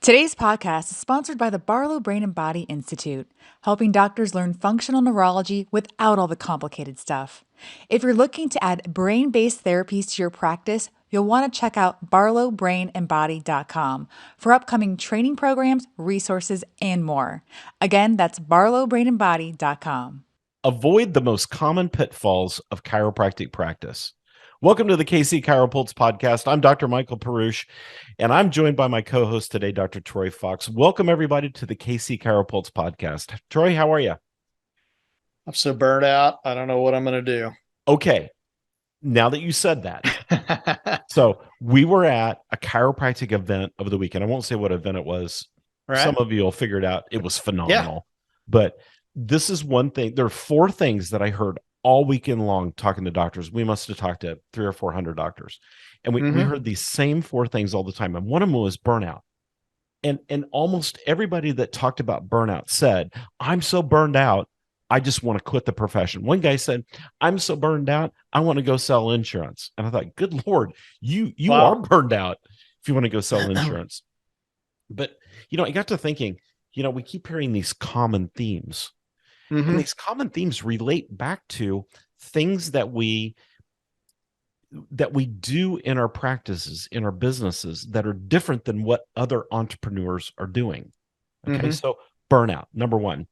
Today's podcast is sponsored by the Barlow Brain and Body Institute, helping doctors learn functional neurology without all the complicated stuff. If you're looking to add brain-based therapies to your practice, you'll want to check out barlowbrainandbody.com for upcoming training programs, resources, and more. Again, that's barlowbrainandbody.com. Avoid the most common pitfalls of chiropractic practice. Welcome to the KC CHIROpulse Podcast. I'm Dr. Michael Perush, and I'm joined by my co-host today, Dr. Troy Fox. Welcome, everybody, to the KC CHIROpulse Podcast. Troy, how are you? I'm so burnt out. I don't know what I'm going to do. Okay. Now that you said that. So we were at a chiropractic event over the weekend. I won't say what event it was. Right. Some of you will figure it out. It was phenomenal. Yeah. But this is one thing. There are four things that I heard all weekend long talking to doctors. We must have talked to 300 or 400 doctors. And we heard these same four things all the time. And one of them was burnout. And almost everybody that talked about burnout said, I'm so burned out, I just want to quit the profession. One guy said, I'm so burned out, I want to go sell insurance. And I thought, good Lord, you are burned out if you want to go sell insurance. But, I got to thinking, we keep hearing these common themes. And these common themes relate back to things that we do in our practices, in our businesses, that are different than what other entrepreneurs are doing. Okay, so burnout, number one.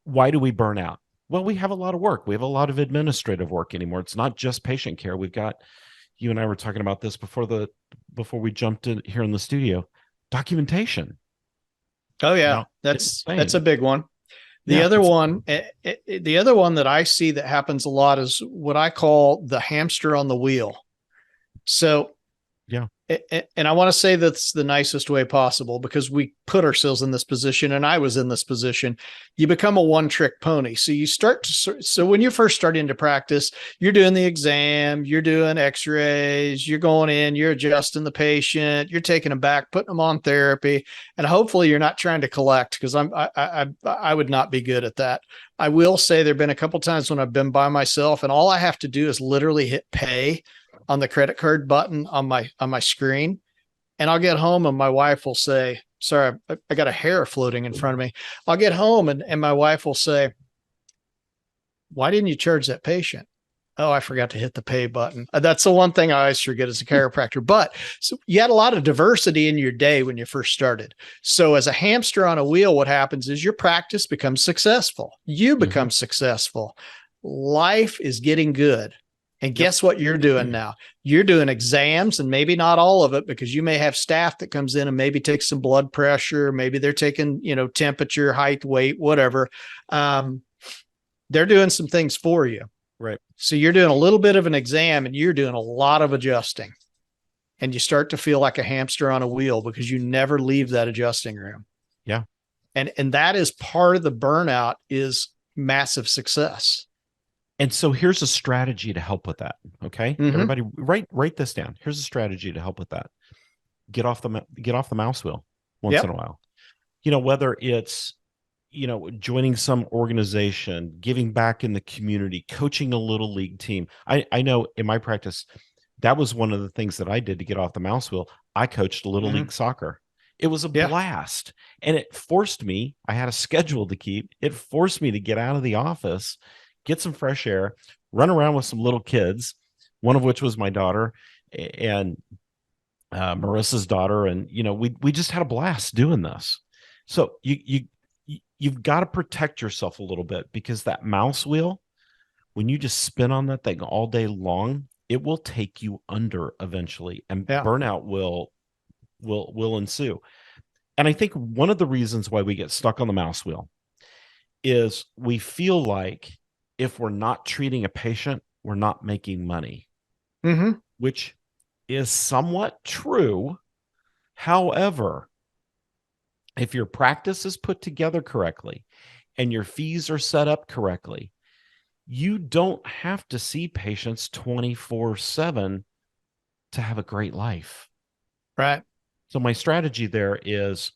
Why do we burn out? Well, we have a lot of work. We have a lot of administrative work anymore. It's not just patient care. We've got, you and I were talking about this before we jumped in here in the studio, documentation. Oh yeah, that's a big one. The other one that I see that happens a lot is what I call the hamster on the wheel. So, yeah. And I want to say that's the nicest way possible because we put ourselves in this position, and I was in this position. You become a one-trick pony. So so when you're first starting to practice, you're doing the exam, you're doing x-rays, you're going in, you're adjusting the patient, you're taking them back, putting them on therapy, and hopefully you're not trying to collect, because I would not be good at that. I will say there've been a couple times when I've been by myself, and all I have to do is literally hit pay on the credit card button on my screen. And I'll get home and my wife will say, sorry, I got a hair floating in front of me. I'll get home and my wife will say, why didn't you charge that patient? Oh, I forgot to hit the pay button. That's the one thing I always forget as a chiropractor. But so you had a lot of diversity in your day when you first started. So as a hamster on a wheel, what happens is your practice becomes successful. You become successful. Life is getting good. And guess what you're doing now? You're doing exams, and maybe not all of it, because you may have staff that comes in and maybe takes some blood pressure. Maybe they're taking, temperature, height, weight, whatever. They're doing some things for you. Right. So you're doing a little bit of an exam and you're doing a lot of adjusting, and you start to feel like a hamster on a wheel because you never leave that adjusting room. Yeah. And that is part of the burnout, is massive success. And so here's a strategy to help with that. Okay. Everybody write this down. Here's a strategy to help with that. Get off the mouse wheel once in a while. Whether it's, joining some organization, giving back in the community, coaching a little league team. I know in my practice, that was one of the things that I did to get off the mouse wheel. I coached little league soccer. It was a blast. And it forced me, I had a schedule to keep. It forced me to get out of the office, get some fresh air, run around with some little kids, one of which was my daughter and Marissa's daughter. And, we just had a blast doing this. So you've got to protect yourself a little bit, because that mouse wheel, when you just spin on that thing all day long, it will take you under eventually, and burnout will ensue. And I think one of the reasons why we get stuck on the mouse wheel is we feel like if we're not treating a patient, we're not making money, which is somewhat true. However, if your practice is put together correctly and your fees are set up correctly, you don't have to see patients 24/7 to have a great life. Right. So my strategy there is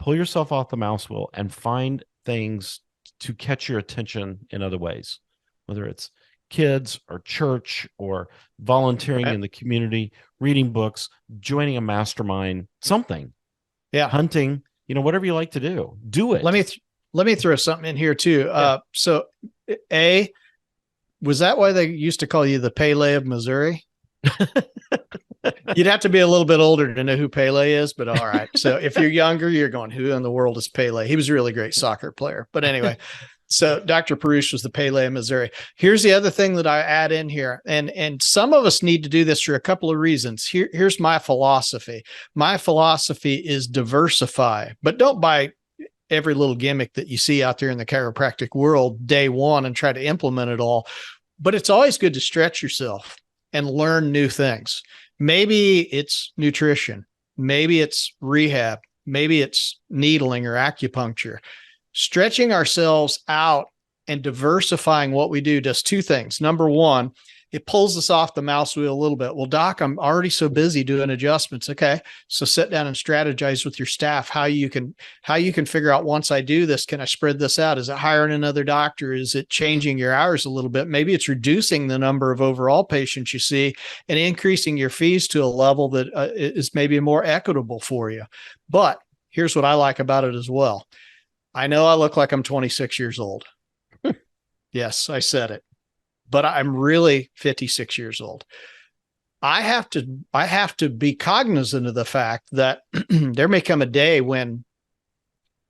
pull yourself off the mouse wheel and find things to catch your attention in other ways, whether it's kids or church or volunteering in the community, reading books, joining a mastermind, something. hunting, whatever you like to do it. Let me throw something in here too. So was that why they used to call you the Pele of Missouri? You'd have to be a little bit older to know who Pele is, but all right. So if you're younger, you're going, who in the world is Pele? He was a really great soccer player. But anyway, so Dr. Perush was the Pele of Missouri. Here's the other thing that I add in here. And some of us need to do this for a couple of reasons. Here's my philosophy. My philosophy is diversify, but don't buy every little gimmick that you see out there in the chiropractic world day one and try to implement it all. But it's always good to stretch yourself and learn new things. Maybe it's nutrition. Maybe it's rehab. Maybe it's needling or acupuncture. Stretching ourselves out and diversifying what we do does two things. Number one, it pulls us off the mouse wheel a little bit. Well, doc, I'm already so busy doing adjustments. Okay. So sit down and strategize with your staff how you can figure out, once I do this, can I spread this out? Is it hiring another doctor? Is it changing your hours a little bit? Maybe it's reducing the number of overall patients you see and increasing your fees to a level that is maybe more equitable for you. But here's what I like about it as well. I know I look like I'm 26 years old. Yes, I said it. But I'm really 56 years old. I have to be cognizant of the fact that there may come a day when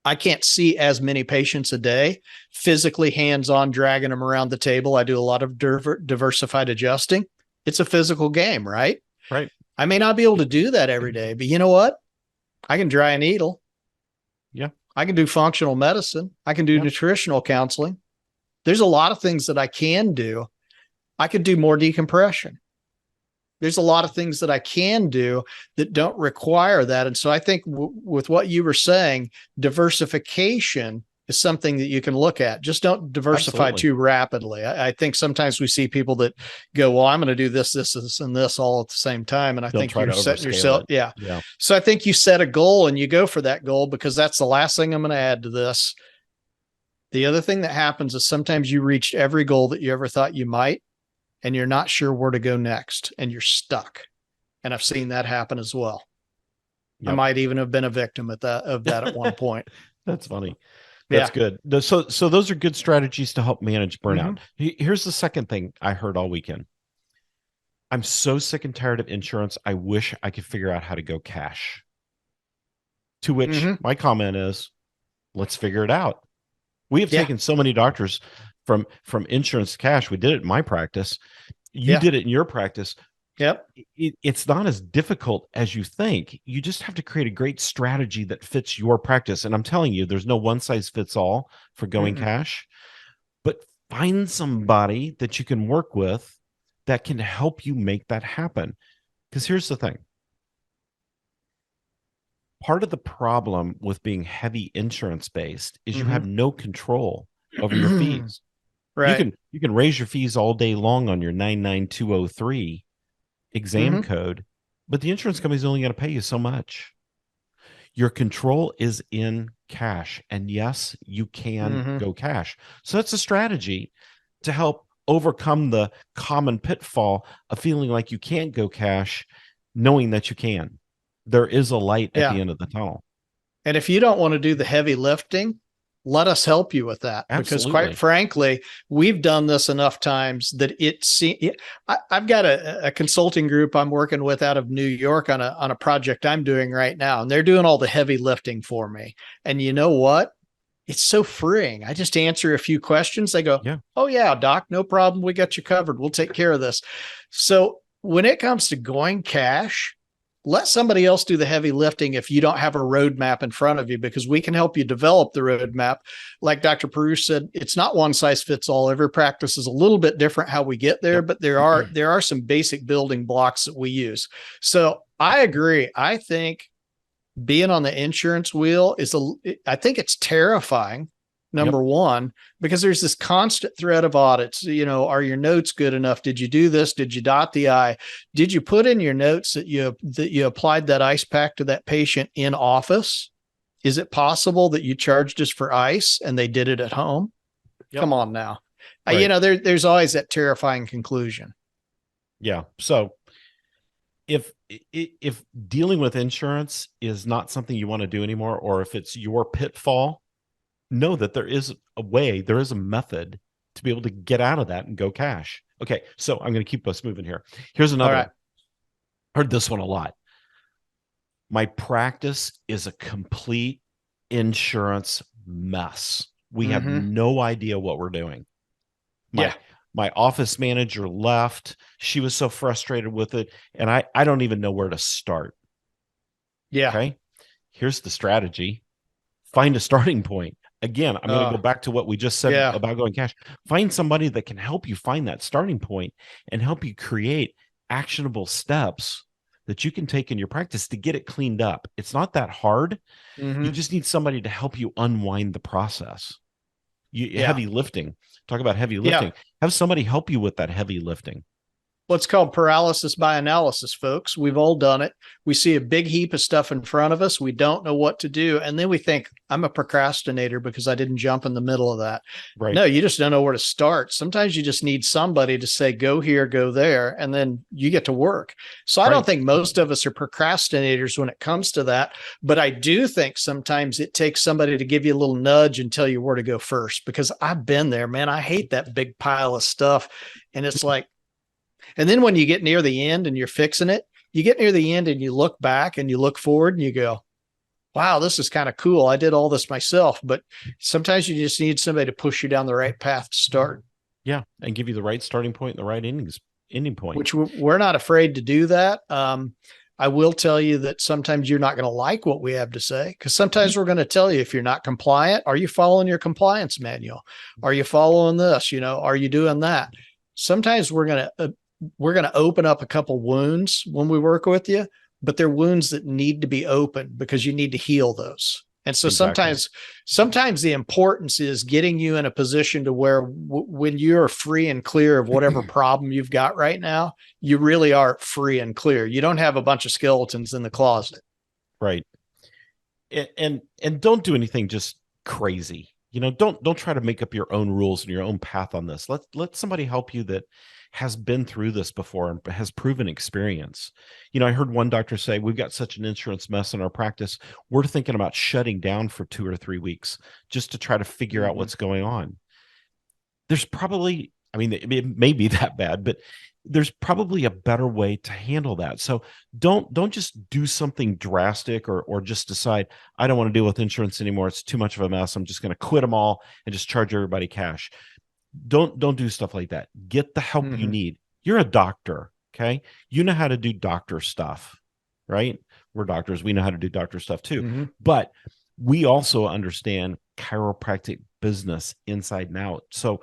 I can't see as many patients a day, physically hands-on, dragging them around the table. I do a lot of diversified adjusting. It's a physical game, right? Right. I may not be able to do that every day, but you know what? I can dry a needle. Yeah. I can do functional medicine. I can do nutritional counseling. There's a lot of things that I can do. I could do more decompression. There's a lot of things that I can do that don't require that. And so I think with what you were saying, diversification is something that you can look at. Just don't diversify too rapidly. I think sometimes we see people that go, well, I'm going to do this, and this all at the same time. And I think you're setting yourself. Yeah. So I think you set a goal and you go for that goal, because that's the last thing I'm going to add to this. The other thing that happens is sometimes you reached every goal that you ever thought you might, and you're not sure where to go next, and you're stuck. And I've seen that happen as well. Yep. I might even have been a victim of that at one point. That's funny. That's good. So those are good strategies to help manage burnout. Mm-hmm. Here's the second thing I heard all weekend. I'm so sick and tired of insurance. I wish I could figure out how to go cash. To which my comment is, let's figure it out. We have taken so many doctors from insurance to cash. We did it in my practice. You did it in your practice. Yep. It's not as difficult as you think. You just have to create a great strategy that fits your practice. And I'm telling you, there's no one size fits all for going cash, but find somebody that you can work with that can help you make that happen. Because here's the thing. Part of the problem with being heavy insurance based is you have no control over your fees. Right. You can raise your fees all day long on your 99203 exam code, but the insurance company's only going to pay you so much. Your control is in cash. And yes, you can go cash. So that's a strategy to help overcome the common pitfall of feeling like you can't go cash, knowing that you can. There is a light at the end of the tunnel. And if you don't want to do the heavy lifting, let us help you with that. Absolutely. Because quite frankly, we've done this enough times that I've got a consulting group I'm working with out of New York on a project I'm doing right now. And they're doing all the heavy lifting for me. And you know what? It's so freeing. I just answer a few questions. They go, oh yeah, doc, no problem. We got you covered. We'll take care of this. So when it comes to going cash, let somebody else do the heavy lifting if you don't have a roadmap in front of you, because we can help you develop the roadmap. Like Dr. Perush said, it's not one size fits all. Every practice is a little bit different how we get there, but there are some basic building blocks that we use. So I agree. I think being on the insurance wheel I think it's terrifying. Number one, because there's this constant threat of audits. Are your notes good enough? Did you do this? Did you dot the I? Did you put in your notes that you applied that ice pack to that patient in office? Is it possible that you charged us for ice and they did it at home? Yep. Come on now. Right. There's always that terrifying conclusion. Yeah. So if dealing with insurance is not something you want to do anymore, or if it's your pitfall, know that there is a way, there is a method to be able to get out of that and go cash. Okay, so I'm going to keep us moving here. Here's another one. Heard this one a lot. My practice is a complete insurance mess. We have no idea what we're doing. My office manager left. She was so frustrated with it. And I don't even know where to start. Yeah. Okay. Here's the strategy. Find a starting point. Again, I'm going to go back to what we just said about going cash. Find somebody that can help you find that starting point and help you create actionable steps that you can take in your practice to get it cleaned up. It's not that hard. You just need somebody to help you unwind the process. Heavy lifting. Talk about heavy lifting. Have somebody help you with that heavy lifting. What's called paralysis by analysis, folks. We've all done it. We see a big heap of stuff in front of us. We don't know what to do. And then we think, I'm a procrastinator because I didn't jump in the middle of that. Right. No, you just don't know where to start. Sometimes you just need somebody to say, go here, go there, and then you get to work. So I don't think most of us are procrastinators when it comes to that. But I do think sometimes it takes somebody to give you a little nudge and tell you where to go first, because I've been there, man. I hate that big pile of stuff. And it's like, and then when you get near the end and you're fixing it, you get near the end and you look back and you look forward and you go, wow, this is kind of cool. I did all this myself. But sometimes you just need somebody to push you down the right path to start. Yeah. And give you the right starting point and the right ending point. Which we're not afraid to do that. I will tell you that sometimes you're not going to like what we have to say, because sometimes we're going to tell you, if you're not compliant, are you following your compliance manual? Are you following this? Are you doing that? Sometimes we're going to open up a couple wounds when we work with you, but they're wounds that need to be opened because you need to heal those. And so sometimes the importance is getting you in a position to where when you're free and clear of whatever problem you've got right now, you really are free and clear. You don't have a bunch of skeletons in the closet. Right. And don't do anything just crazy. Don't try to make up your own rules and your own path on this. Let somebody help you that has been through this before and has proven experience. I heard one doctor say, we've got such an insurance mess in our practice, we're thinking about shutting down for 2 or 3 weeks just to try to figure out what's going on. There's probably, it may be that bad, but there's probably a better way to handle that. So don't just do something drastic or just decide, I don't want to deal with insurance anymore. It's too much of a mess. I'm just going to quit them all and just charge everybody cash. Don't do stuff like that. Get the help you need. You're a doctor, okay? You know how to do doctor stuff, right? We're doctors. We know how to do doctor stuff too. But we also understand chiropractic business inside and out. So,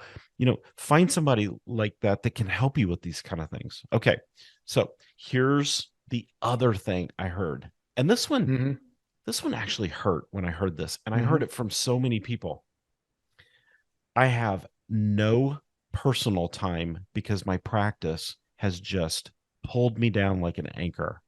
find somebody like that can help you with these kind of things. Okay. So here's the other thing I heard. And this one actually hurt when I heard this. And I heard it from so many people. I have no personal time because my practice has just pulled me down like an anchor.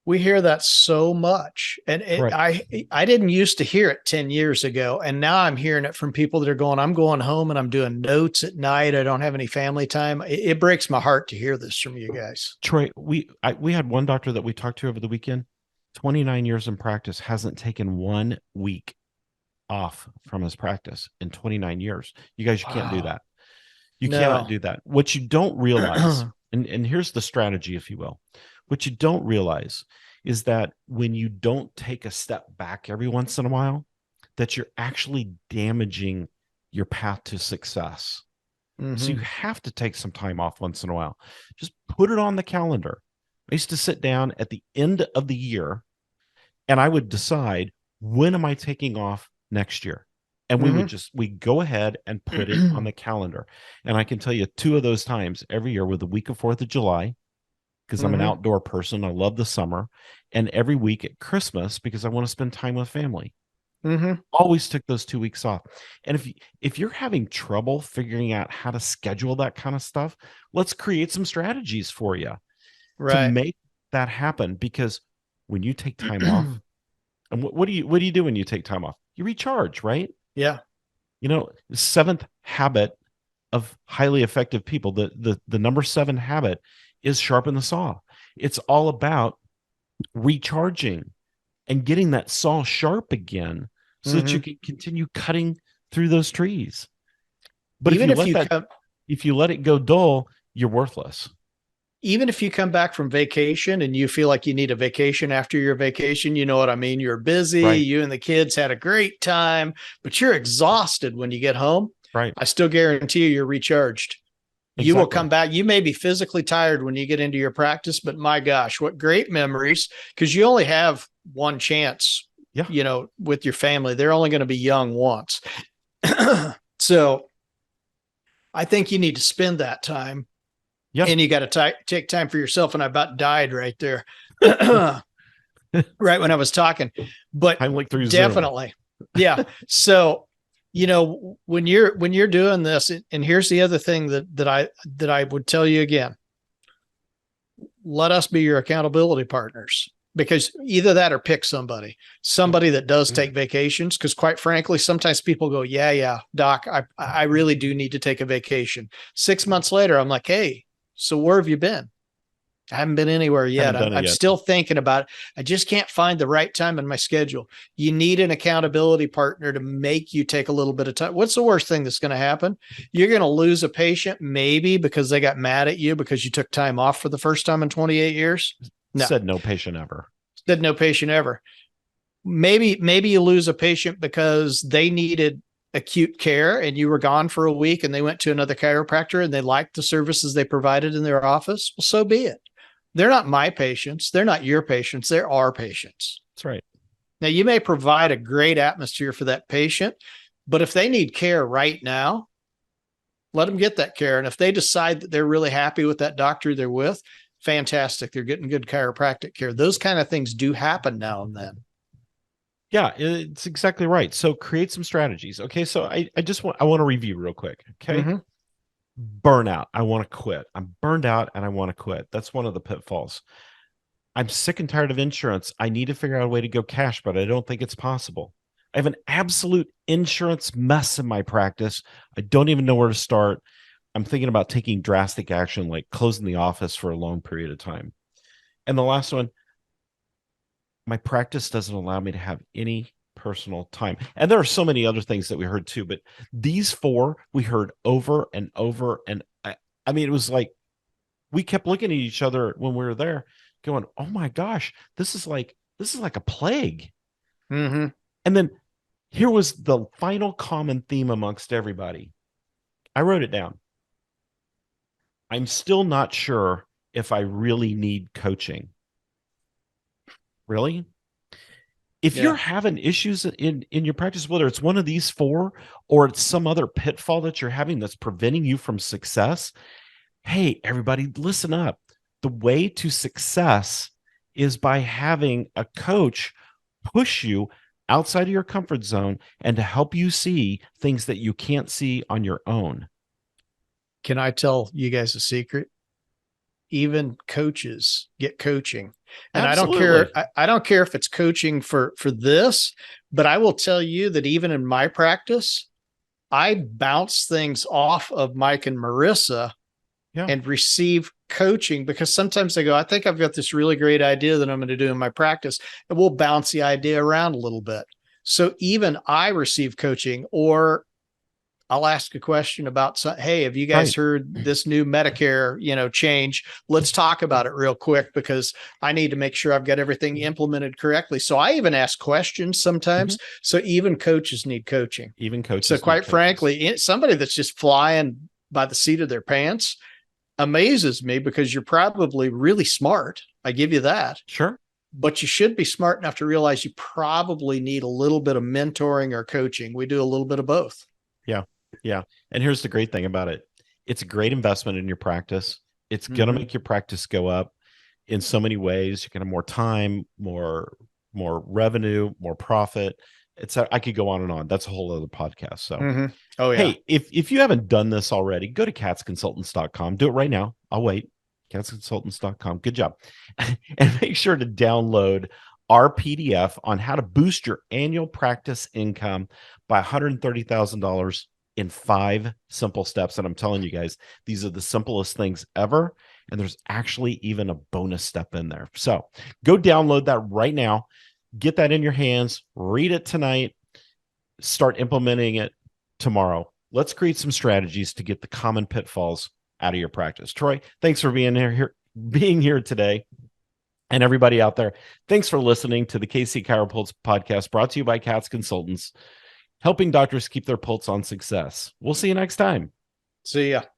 We hear that so much. And I didn't used to hear it 10 years ago. And now I'm hearing it from people that are going, I'm going home and I'm doing notes at night. I don't have any family time. It breaks my heart to hear this from you guys. Troy, we had one doctor that we talked to over the weekend, 29 years in practice, hasn't taken 1 week off from his practice in 29 years. You guys, you can't do that. You cannot do that. What you don't realize, and here's the strategy, if you will. What you don't realize is that when you don't take a step back every once in a while, that you're actually damaging your path to success. So you have to take some time off once in a while. Just put it on the calendar. I used to sit down at the end of the year and I would decide, when am I taking off next year? And we go ahead and put it on the calendar. And I can tell you 2 of those times every year were the week of 4th of July, because I'm an outdoor person. I love the summer. And every week at Christmas, because I want to spend time with family. Always took those 2 weeks off. And if you're having trouble figuring out how to schedule that kind of stuff, let's create some strategies for you to make that happen. Because when you take time off, and what do you do when you take time off? You recharge, right? Yeah. The 7th habit of highly effective people, the number 7 habit is sharpen the saw. It's all about recharging and getting that saw sharp again so that you can continue cutting through those trees. But even if you let it go dull, you're worthless. Even if you come back from vacation and you feel like you need a vacation after your vacation, you know what I mean? You're busy, right. You and the kids had a great time, but you're exhausted when you get home. Right. I still guarantee you're recharged. Exactly. You will come back. You may be physically tired when you get into your practice, but my gosh, what great memories, because you only have one chance, with your family. They're only going to be young once. So I think you need to spend that time. Yep. And you got to take time for yourself. And I about died right there, right when I was talking. But definitely, yeah. So, when you're doing this, and here's the other thing that I would tell you again: let us be your accountability partners, because either that or pick somebody that does take vacations. Because quite frankly, sometimes people go, yeah, doc, I really do need to take a vacation. 6 months later, I'm like, hey. So where have you been? I haven't been anywhere yet. I'm still thinking about it. I just can't find the right time in my schedule. You need an accountability partner to make you take a little bit of time. What's the worst thing that's going to happen? You're going to lose a patient, maybe because they got mad at you because you took time off for the first time in 28 years. No. Said no patient ever. Said no patient ever. Maybe you lose a patient because they needed acute care and you were gone for a week and they went to another chiropractor and they liked the services they provided in their office. Well, so be it. They're not my patients. They're not your patients. They're our patients. That's right. Now, you may provide a great atmosphere for that patient, but if they need care right now, let them get that care. And if they decide that they're really happy with that doctor they're with, fantastic. They're getting good chiropractic care. Those kind of things do happen now and then. Yeah, it's exactly right. So create some strategies. Okay. So I want to review real quick. Okay. Burnout. I want to quit. I'm burned out and I want to quit. That's one of the pitfalls. I'm sick and tired of insurance. I need to figure out a way to go cash, but I don't think it's possible. I have an absolute insurance mess in my practice. I don't even know where to start. I'm thinking about taking drastic action, like closing the office for a long period of time. And the last one, my practice doesn't allow me to have any personal time. And there are so many other things that we heard too, but these four we heard over and over. And I mean, it was like, we kept looking at each other when we were there going, oh my gosh, this is like a plague. And then here was the final common theme amongst everybody. I wrote it down. I'm still not sure if I really need coaching. Really? If you're having issues in your practice, whether it's one of these four or it's some other pitfall that you're having that's preventing you from success, hey, everybody, listen up. The way to success is by having a coach push you outside of your comfort zone and to help you see things that you can't see on your own. Can I tell you guys a secret? Even coaches get coaching. And absolutely. I don't care if it's coaching for this, but I will tell you that even in my practice, I bounce things off of Mike and Marissa and receive coaching, because sometimes they go, I think I've got this really great idea that I'm going to do in my practice, and we'll bounce the idea around a little bit. So even I receive coaching, or I'll ask a question about, hey, have you guys heard this new Medicare, change? Let's talk about it real quick, because I need to make sure I've got everything implemented correctly. So I even ask questions sometimes. So even coaches need coaching. Even coaches. So quite frankly, somebody that's just flying by the seat of their pants amazes me, because you're probably really smart. I give you that. Sure. But you should be smart enough to realize you probably need a little bit of mentoring or coaching. We do a little bit of both. Yeah. Yeah. And here's the great thing about it. It's a great investment in your practice. It's going to make your practice go up in so many ways. You're going to have more time, more revenue, more profit. I could go on and on. That's a whole other podcast. So, Oh yeah. Hey, if you haven't done this already, go to catsconsultants.com. Do it right now. I'll wait. catsconsultants.com. Good job. And make sure to download our PDF on how to boost your annual practice income by $130,000 in 5 simple steps. And I'm telling you guys, these are the simplest things ever. And there's actually even a bonus step in there. So go download that right now. Get that in your hands. Read it tonight. Start implementing it tomorrow. Let's create some strategies to get the common pitfalls out of your practice. Troy, thanks for being here today. And everybody out there, thanks for listening to the KC CHIROpulse podcast, brought to you by CATS Consultants, helping doctors keep their pulse on success. We'll see you next time. See ya.